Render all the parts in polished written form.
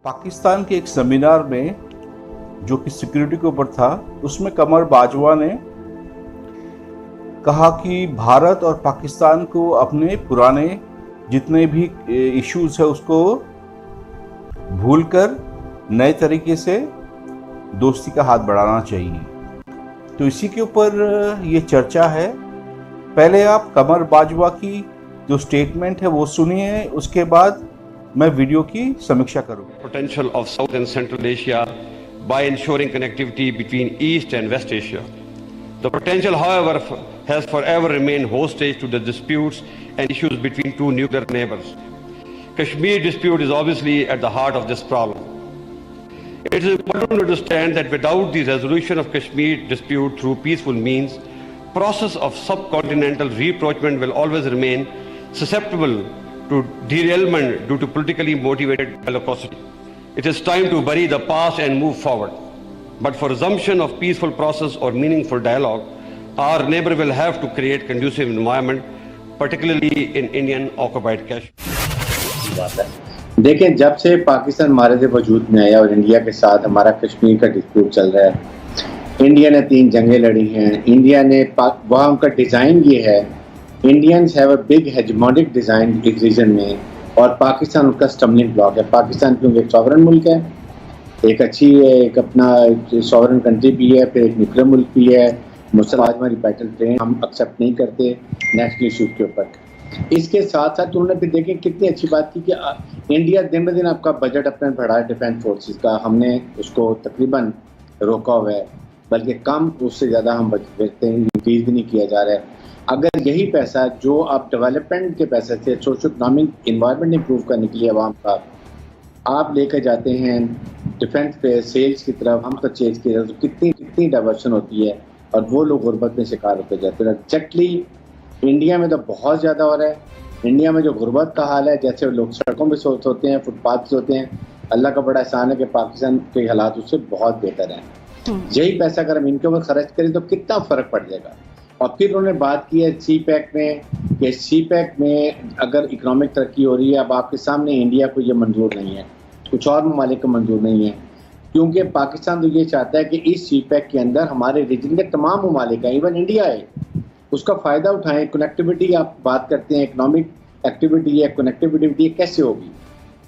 पाकिस्तान के एक सेमिनार में जो कि सिक्योरिटी के ऊपर था, उसमें कमर बाजवा ने कहा कि भारत और पाकिस्तान को अपने पुराने जितने भी इश्यूज है उसको भूलकर नए तरीके से दोस्ती का हाथ बढ़ाना चाहिए। तो इसी के ऊपर ये चर्चा है। पहले आप कमर बाजवा की जो स्टेटमेंट है वो सुनिए, उसके बाद मैं वीडियो की समीक्षा करूंगा। Potential of South and Central Asia by ensuring connectivity between East and West Asia. The potential, however, has forever remained hostage to the disputes and issues between two nuclear neighbors. Kashmir dispute is obviously at the heart of this problem. It is important to understand that without the resolution of Kashmir dispute through peaceful means, process of subcontinental rapprochement will always remain susceptible to derailment due to politically motivated bellicosity. It is time to bury the past and move forward. But for resumption of peaceful process or meaningful dialogue, our neighbor will have to create conducive environment, particularly in Indian occupied Kashmir. देखिए, जब से पाकिस्तान हमारे से वजूद में आया और India के साथ हमारा कश्मीर का डिस्प्यूट चल रहा है, इंडिया ने 3 जंगें लड़ी हैं। इंडिया ने वहाँ उनका डिज़ाइन ये है, Indians have a big hegemonic design इस रीजन में, और पाकिस्तान उनका स्टम्बलिंग ब्लॉक है। पाकिस्तान क्योंकि एक सॉवरन मुल्क है, एक अच्छी है, एक अपना सॉवरन कंट्री भी है, फिर एक न्यूक्लियर मुल्क भी है। मुसलमान हमारी बैटल ट्रेन हम एक्सेप्ट नहीं करते नेशनल इशूज़ के ऊपर। इसके साथ साथ उन्होंने फिर देखें कितनी अच्छी बात की कि इंडिया दिन ब दिन आपका बजट अपना बढ़ा है डिफेंस फोर्सेस का, हमने उसको तकरीबन रोका हुआ है, बल्कि कम उससे ज़्यादा हम बचते हैं, इंक्रीज भी नहीं किया जा रहा है। अगर यही पैसा जो आप डेवलपमेंट के पैसे से सोशो इकनॉमिक इन्वायरमेंट इंप्रूव करने के लिए आवाम का आप लेकर जाते हैं डिफेंस पे सेल्स की तरफ, हम परचेज की तरफ, तो कितनी डाइवर्शन होती है और वो लोग गुर्बत में शिकार होते जाते हैं। एग्जैक्टली इंडिया में तो बहुत ज़्यादा हो रहा है। इंडिया में जो गुर्बत का हाल है, जैसे लोग सड़कों पर सोते हैं, फुटपाथ पर सोते हैं, अल्लाह का बड़ा एहसान है कि पाकिस्तान के हालात उससे बहुत बेहतर हैं। यही पैसा अगर हम इनके ऊपर खर्च करें तो कितना फ़र्क पड़ जाएगा। और फिर उन्होंने बात की है CPEC में कि CPEC में अगर इकोनॉमिक तरक्की हो रही है, अब आपके सामने इंडिया को ये मंजूर नहीं है, कुछ और ममालिक को मंजूर नहीं है, क्योंकि पाकिस्तान तो ये चाहता है कि इस CPEC के अंदर हमारे रीजन के तमाम ममालिक हैं, इवन इंडिया है, उसका फ़ायदा उठाएं। कनेक्टिविटी आप बात करते हैं, इकनॉमिक एक्टिविटी है, कनेक्टिविटी कैसे होगी।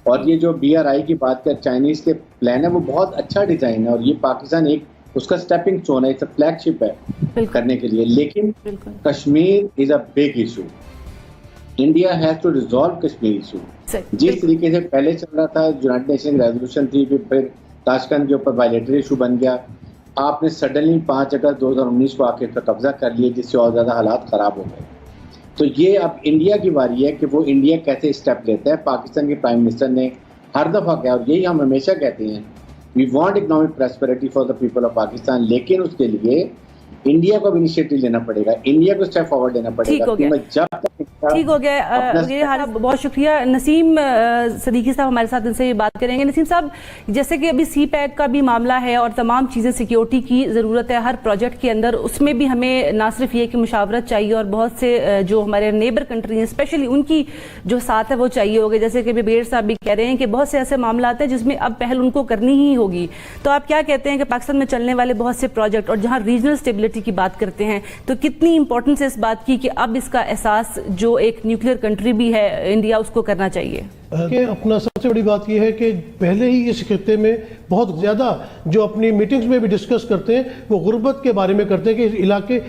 और ये जो BRI की बात कर चाइनीज़ के प्लान है, वो बहुत अच्छा डिज़ाइन है और ये पाकिस्तान एक उसका स्टेपिंग स्टोन है, इट्स अ फ्लैगशिप है करने के लिए। लेकिन Kashmir is a big issue, India has to resolve Kashmir issue. जिस तरीके से पहले चल रहा था, यूनाइटेड नेशन रेजोल्यूशन थी, फिर ताशकंद के ऊपर बायलैटरल इशू बन गया, आपने सडनली 5 अगस्त 2019 को आके कब्जा कर लिए, जिससे और ज़्यादा हालात ख़राब हो गए। तो ये अब इंडिया की बारी है कि वो इंडिया कैसे स्टेप लेता है। पाकिस्तान के प्राइम मिनिस्टर ने हर दफ़ा कहा, और यही हम हमेशा कहते हैं, we want economic prosperity for the people of Pakistan, लेकिन उसके लिए इंडिया को भी इनिशिएटिव लेना पड़ेगा, इंडिया को स्टेप फॉरवर्ड लेना पड़ेगा। ठीक हो गया, बहुत शुक्रिया। नसीम सदीकी साहब हमारे साथ इनसे बात करेंगे। नसीम साहब, जैसे कि अभी CPEC का भी मामला है और तमाम चीज़ें सिक्योरिटी की ज़रूरत है हर प्रोजेक्ट के अंदर, उसमें भी हमें ना सिर्फ ये कि मुशावरत चाहिए और बहुत से जो हमारे नेबर कंट्री हैं स्पेशली उनकी जो साथ है वो चाहिए होगा। जैसे कि ब्रिगेडियर साहब भी कह रहे हैं कि बहुत से ऐसे मामला आते हैं जिसमें अब पहल उनको करनी ही होगी। तो आप क्या कहते हैं कि पाकिस्तान में चलने वाले बहुत से प्रोजेक्ट और जहाँ रीजनल स्टेबिलिटी की बात करते हैं, तो कितनी इंपॉर्टेंस है इस बात की कि अब इसका एहसास जो एक न्यूक्लियर कंट्री भी है इंडिया, उसको करना चाहिए? अपना सबसे बड़ी बात यह है कि पहले ही इस खित्ते में बहुत ज़्यादा जो अपनी मीटिंग्स में भी डिस्कस करते हैं वो गुर्बत के बारे में करते हैं कि इस इलाके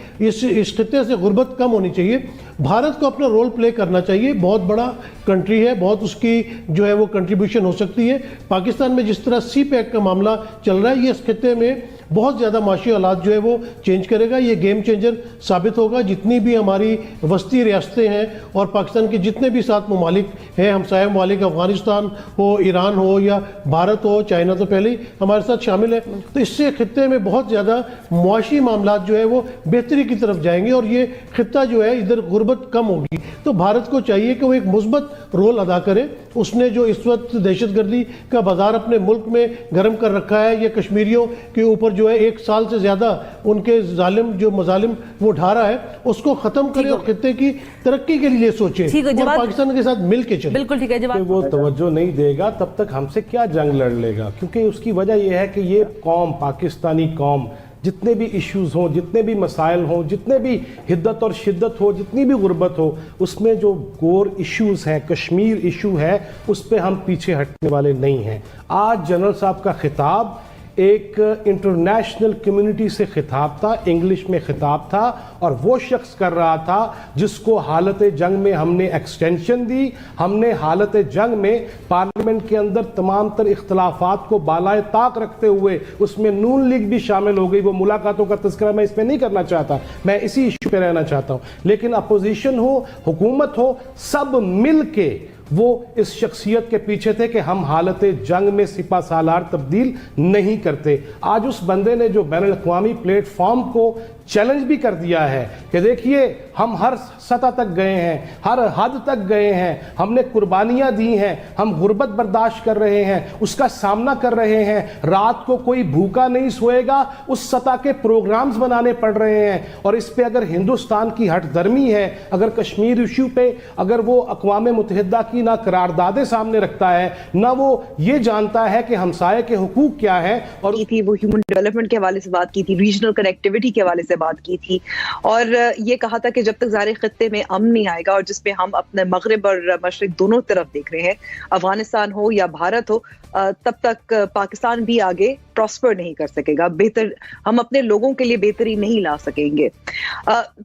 इस खित्ते से गुर्बत कम होनी चाहिए। भारत को अपना रोल प्ले करना चाहिए, बहुत बड़ा कंट्री है, बहुत उसकी जो है वो कंट्रीब्यूशन हो सकती है। पाकिस्तान में जिस तरह CPEC का मामला चल रहा है, ये इस खित्ते में बहुत ज़्यादा माशी हालात जो है वो चेंज करेगा, ये गेम चेंजर साबित होगा। जितनी भी हमारी वस्ती रियासतें हैं और पाकिस्तान के जितने भी 7 ममालिक हैं, हमसाया ममालिक, अफगानिस्तान हो, ईरान हो या भारत हो, चाइना तो पहले ही हमारे साथ शामिल है, तो इससे खित्ते में बहुत ज़्यादा मुआशी मामला जो है वो बेहतरी की तरफ जाएंगे और ये खित्ता जो है इधर गुर्बत कम होगी। तो भारत को चाहिए कि वो एक मुस्बत रोल अदा करे। उसने जो इस वक्त दहशतगर्दी का बाजार अपने मुल्क में गर्म कर रखा है, या कश्मीरियों के ऊपर जो है 1 साल से ज़्यादा उनके जालिम जो मजालिम वो ढा रहा है उसको ख़त्म करें और खित्ते की तरक्की के लिए सोचें और पाकिस्तान के साथ मिल के चलें। बिल्कुल ठीक है, जब वो तवज्जो नहीं देगा तब तक हमसे क्या जंग लड़ लेगा, क्योंकि उसकी वजह यह है कि ये कौम, पाकिस्तानी कौम, जितने भी इश्यूज़ हों, जितने भी मसाइल हों, जितने भी हिद्दत और शिद्दत हो, जितनी भी गुर्बत हो, उसमें जो कोर इश्यूज़ हैं, कश्मीर इशू है, उस पर हम पीछे हटने वाले नहीं हैं। आज जनरल साहब का खिताब एक इंटरनेशनल कम्युनिटी से खिताब था, इंग्लिश में खिताब था, और वो शख्स कर रहा था जिसको हालत जंग में हमने एक्सटेंशन दी। हमने हालत जंग में पार्लियामेंट के अंदर तमाम तर इख्तलाफात को बालाए ताक रखते हुए उसमें नून लीग भी शामिल हो गई। वो मुलाकातों का तज़किरा मैं इसमें नहीं करना चाहता, मैं इसी इशू पे रहना चाहता हूँ। लेकिन अपोजिशन हो, हुकूमत हो, सब मिल के वो इस शख्सियत के पीछे थे कि हम हालत जंग में सिपा सालार तब्दील नहीं करते। आज उस बंदे ने जो बैनुल अक़वामी प्लेटफॉर्म को चैलेंज भी कर दिया है कि देखिए हम हर सतह तक गए हैं, हर हद तक गए हैं, हमने कुर्बानियां दी हैं, हम गुर्बत बर्दाश्त कर रहे हैं, उसका सामना कर रहे हैं, रात को कोई भूखा नहीं सोएगा, उस सतह के प्रोग्राम्स बनाने पड़ रहे हैं। और इस पे अगर हिंदुस्तान की हठधर्मी है, अगर कश्मीर इशू पे अगर वो अक़वाम मुत्तहिदा की ना करारदादे सामने रखता है, ना वो ये जानता है कि हमसाये के हुकूक क्या है, और थी वो ह्यूमन डेवलपमेंट के हवाले से बात की थी, रीजनल कनेक्टिविटी के हवाले से बात की थी, और ये कहा था कि जब तक ज़ारे खित्ते में अमन नहीं आएगा, और जिसपे हम अपने मगरिब और मशरिक दोनों तरफ देख रहे हैं, अफगानिस्तान हो या भारत हो, तब तक पाकिस्तान भी आगे प्रॉस्पर नहीं कर सकेगा, बेहतर हम अपने लोगों के लिए बेहतरी नहीं ला सकेंगे।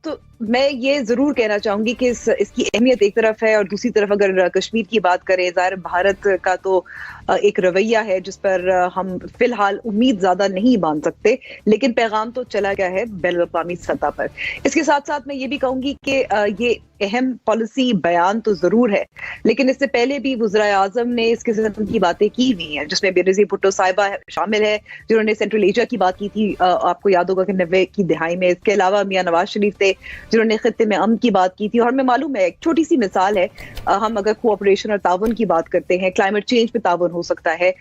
तो मैं ये जरूर कहना चाहूंगी कि इसकी अहमियत एक तरफ है, और दूसरी तरफ अगर कश्मीर की बात करें, ज़ाहिर भारत का तो एक रवैया है जिस पर हम फिलहाल उम्मीद ज्यादा नहीं बांध सकते, लेकिन पैगाम तो चला गया है बैनुल अक़वामी सतह पर। इसके साथ साथ मैं ये भी कहूंगी कि ये अहम पॉलिसी बयान तो जरूर है, लेकिन इससे पहले भी वज़ीर आज़म ने इस किस्म की बातें की हुई हैं, जिसमें बेनज़ीर भुट्टो साहिबा शामिल है जिन्होंने सेंट्रल एशिया की बात की थी, आपको याद होगा कि 90 की दिहाई में। इसके अलावा मियां नवाज शरीफ थे जिन्होंने खित्ते में अमन की बात की थी, और हमें मालूम है, एक छोटी सी मिसाल है, हम अगर कोऑपरेशन और ताउन की बात करते हैं, क्लाइमेट चेंज पे ताउन हो सकता है,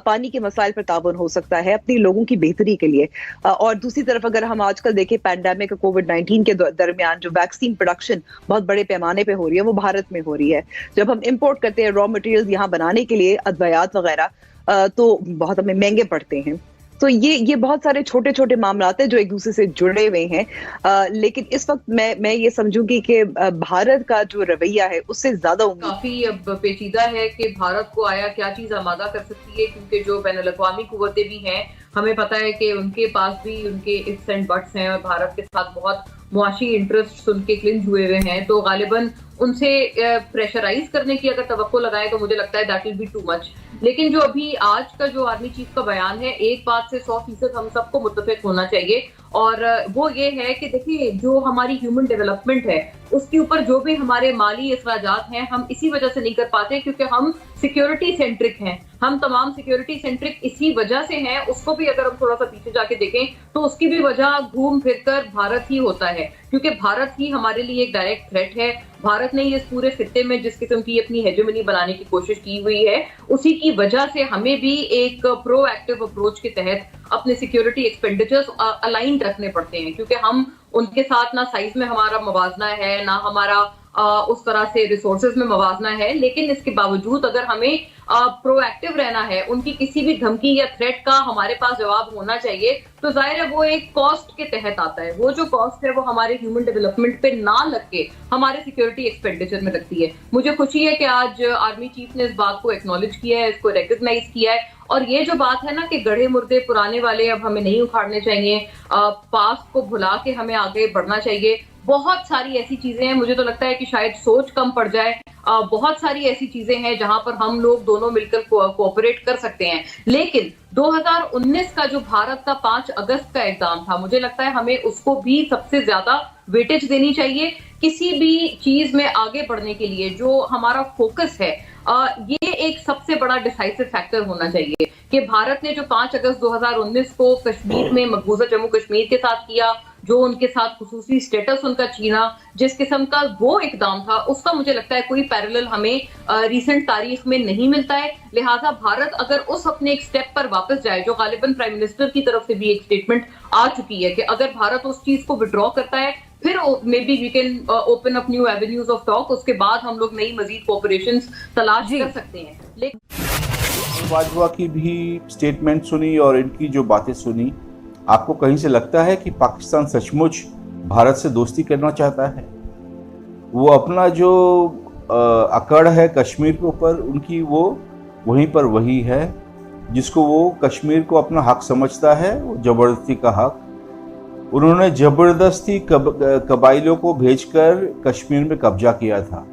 पानी के मसाइल पर ताउन हो सकता है अपने लोगों की बेहतरी के लिए। और दूसरी तरफ अगर हम आजकल देखें पैंडेमिक कोविड-19 के दरमियान जो वैक्सीन प्रोडक्शन बहुत बड़े पैमाने पे हो रही है, वो भारत में हो रही है। जब हम इंपोर्ट करते हैं रॉ मटेरियल्स यहाँ बनाने के लिए, अद्वियात वगैरह, तो बहुत हमें महंगे पड़ते हैं। तो ये बहुत सारे छोटे छोटे मामलात हैं जो एक दूसरे से जुड़े हुए हैं, लेकिन इस वक्त मैं ये समझूंगी कि भारत का जो रवैया है उससे ज्यादा काफी अब पेचीदा है कि भारत को आया क्या चीज आमादा कर सकती है, क्योंकि जो बैनुल अक़वामी कुव्वतें भी हैं, हमें पता है कि उनके पास भी उनके इफ्स एंड बट्स हैं, और भारत के साथ बहुत मुआशी इंटरेस्ट उनके क्लिंज हुए हुए हैं, तो गालिबन उनसे प्रेशराइज करने की अगर तवक्को लगाए तो मुझे लगता है that will be too much. लेकिन जो अभी आज का जो आर्मी चीफ का बयान है, एक बात से 100% हम सबको मुत्तफिक होना चाहिए, और वो ये है कि देखिए जो हमारी ह्यूमन डेवलपमेंट है उसके ऊपर जो भी हमारे माली अखराजात हैं, हम इसी वजह से नहीं कर पाते क्योंकि हम सिक्योरिटी सेंट्रिक हैं, हम तमाम सिक्योरिटी सेंट्रिक इसी वजह से हैं। उसको भी अगर हम थोड़ा सा पीछे जाके देखें तो उसकी भी वजह घूम फिरकर भारत ही होता है, क्योंकि भारत ही हमारे लिए एक डायरेक्ट थ्रेट है। भारत ने इस पूरे खित्ते में जिस किस्म की अपनी हेजेमनी बनाने की कोशिश की हुई है, उसी की वजह से हमें भी एक प्रोएक्टिव अप्रोच के तहत अपने सिक्योरिटी एक्सपेंडिचर्स अलाइन रखने पड़ते हैं, क्योंकि हम उनके साथ ना साइज में हमारा मवाजना है, ना हमारा उस तरह से रिसोर्सेज में मवाजना है। लेकिन इसके बावजूद अगर हमें प्रोएक्टिव रहना है, उनकी किसी भी धमकी या थ्रेट का हमारे पास जवाब होना चाहिए, तो जाहिर है वो एक कॉस्ट के तहत आता है। वो जो कॉस्ट है वो हमारे ह्यूमन डेवलपमेंट पे ना लग के हमारे सिक्योरिटी एक्सपेंडिचर में लगती है। मुझे खुशी है कि आज आर्मी चीफ ने इस बात को एक्नॉलेज किया है, इसको रिकॉग्नाइज किया है, और ये जो बात है ना कि गढ़े मुर्दे पुराने वाले अब हमें नहीं उखाड़ने चाहिए, पास्ट को भुला के हमें आगे बढ़ना चाहिए। बहुत सारी ऐसी चीजें हैं, मुझे तो लगता है कि शायद सोच कम पड़ जाए, बहुत सारी ऐसी चीजें हैं जहां पर हम लोग दोनों मिलकर कोऑपरेट कर सकते हैं। लेकिन 2019 का जो भारत का 5 अगस्त का एग्जाम था, मुझे लगता है हमें उसको भी सबसे ज्यादा वेटेज देनी चाहिए। किसी भी चीज में आगे बढ़ने के लिए जो हमारा फोकस है, ये एक सबसे बड़ा डिसाइसिव फैक्टर होना चाहिए कि भारत ने जो 5 अगस्त 2019 को कश्मीर में, मकबूजा जम्मू कश्मीर के साथ किया, जो उनके साथ खुसूसी स्टेटस उनका छीना, जिस किस्म का वो इकदाम था, उसका मुझे लगता है कोई पैरेलल हमें रिसेंट तारीख में नहीं मिलता है। लिहाजा भारत अगर उस अपने एक स्टेप पर वापस जाए, जो गालिबन प्राइम मिनिस्टर की तरफ से भी एक स्टेटमेंट आ चुकी है कि अगर भारत उस चीज को विड्रॉ करता है, फिर maybe we can open up new avenues of talk, उसके बाद हम लोग नई मजीद कोऑपरेशंस तलाश कर सकते हैं। लेकिन बाजवा की भी स्टेटमेंट सुनी और इनकी जो बातें सुनी, आपको कहीं से लगता है कि पाकिस्तान सचमुच भारत से दोस्ती करना चाहता है? वो अपना जो अकड़ है कश्मीर के ऊपर, उनकी वो वहीं पर वही है, जिसको वो कश्मीर को अपना हक समझता है, वो ज़बरदस्ती का हक। उन्होंने ज़बरदस्ती कबाइलों को भेजकर कश्मीर में कब्जा किया था।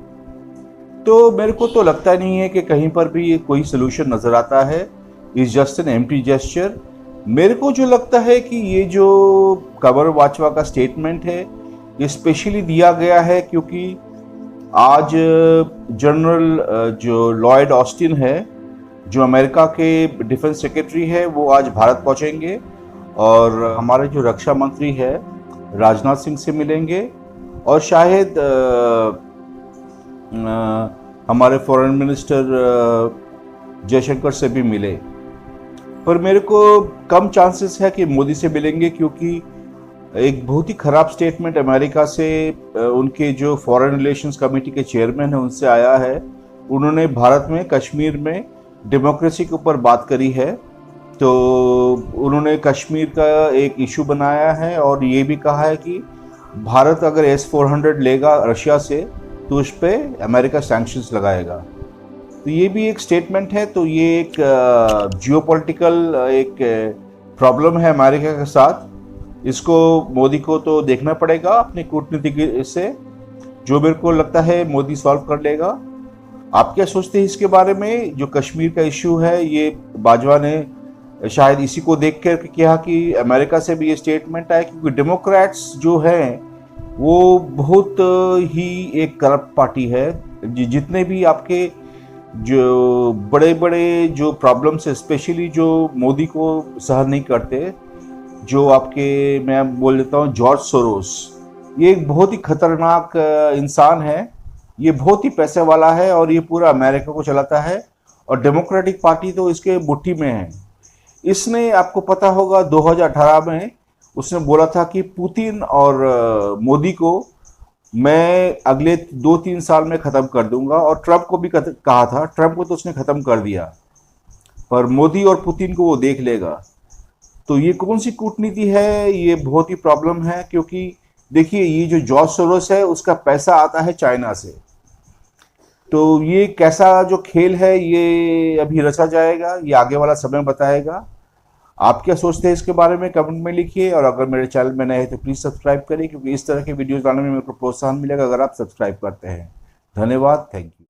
तो मेरे को तो लगता नहीं है कि कहीं पर भी कोई सलूशन नज़र आता है। It's just an empty gesture. मेरे को जो लगता है कि ये जो कमर बाजवा का स्टेटमेंट है, ये स्पेशली दिया गया है क्योंकि आज जनरल जो लॉयड ऑस्टिन है, जो अमेरिका के डिफेंस सेक्रेटरी है, वो आज भारत पहुंचेंगे और हमारे जो रक्षा मंत्री है राजनाथ सिंह से मिलेंगे और शायद हमारे फॉरेन मिनिस्टर जयशंकर से भी मिले। पर मेरे को कम चांसेस है कि मोदी से मिलेंगे, क्योंकि एक बहुत ही ख़राब स्टेटमेंट अमेरिका से उनके जो फॉरेन रिलेशंस कमेटी के चेयरमैन हैं उनसे आया है। उन्होंने भारत में कश्मीर में डेमोक्रेसी के ऊपर बात करी है, तो उन्होंने कश्मीर का एक इशू बनाया है और ये भी कहा है कि भारत अगर S-400 लेगा रशिया से तो उस पर अमेरिका सैंक्शंस लगाएगा। तो ये भी एक स्टेटमेंट है। तो ये एक जियोपॉलिटिकल एक प्रॉब्लम है अमेरिका के साथ। इसको मोदी को तो देखना पड़ेगा अपनी कूटनीति से, जो मेरे को लगता है मोदी सॉल्व कर लेगा। आप क्या सोचते हैं इसके बारे में? जो कश्मीर का इशू है, ये बाजवा ने शायद इसी को देख कर कहा कि अमेरिका से भी ये स्टेटमेंट आया, क्योंकि डेमोक्रेट्स जो हैं वो बहुत ही एक करप्ट पार्टी है। जितने भी आपके जो बड़े बड़े जो प्रॉब्लम्स है, स्पेशली जो मोदी को सहन नहीं करते, जो आपके मैं बोल देता हूँ जॉर्ज सोरोस, ये एक बहुत ही खतरनाक इंसान है। ये बहुत ही पैसे वाला है और ये पूरा अमेरिका को चलाता है और डेमोक्रेटिक पार्टी तो इसके मुट्ठी में है। इसने, आपको पता होगा 2018 में उसने बोला था कि पुतिन और मोदी को मैं अगले 2-3 साल में ख़त्म कर दूंगा, और ट्रंप को भी कहा था। ट्रंप को तो उसने ख़त्म कर दिया, पर मोदी और पुतिन को वो देख लेगा। तो ये कौन सी कूटनीति है? ये बहुत ही प्रॉब्लम है, क्योंकि देखिए ये जो जॉर्ज सोरोस है उसका पैसा आता है चाइना से। तो ये कैसा जो खेल है ये अभी रचा जाएगा, ये आगे वाला समय बताएगा। आप क्या सोचते हैं इसके बारे में कमेंट में लिखिए, और अगर मेरे चैनल में नए हैं तो प्लीज़ सब्सक्राइब करिए, क्योंकि इस तरह के वीडियोस डालने में मेरे को प्रोत्साहन मिलेगा अगर आप सब्सक्राइब करते हैं। धन्यवाद, थैंक यू।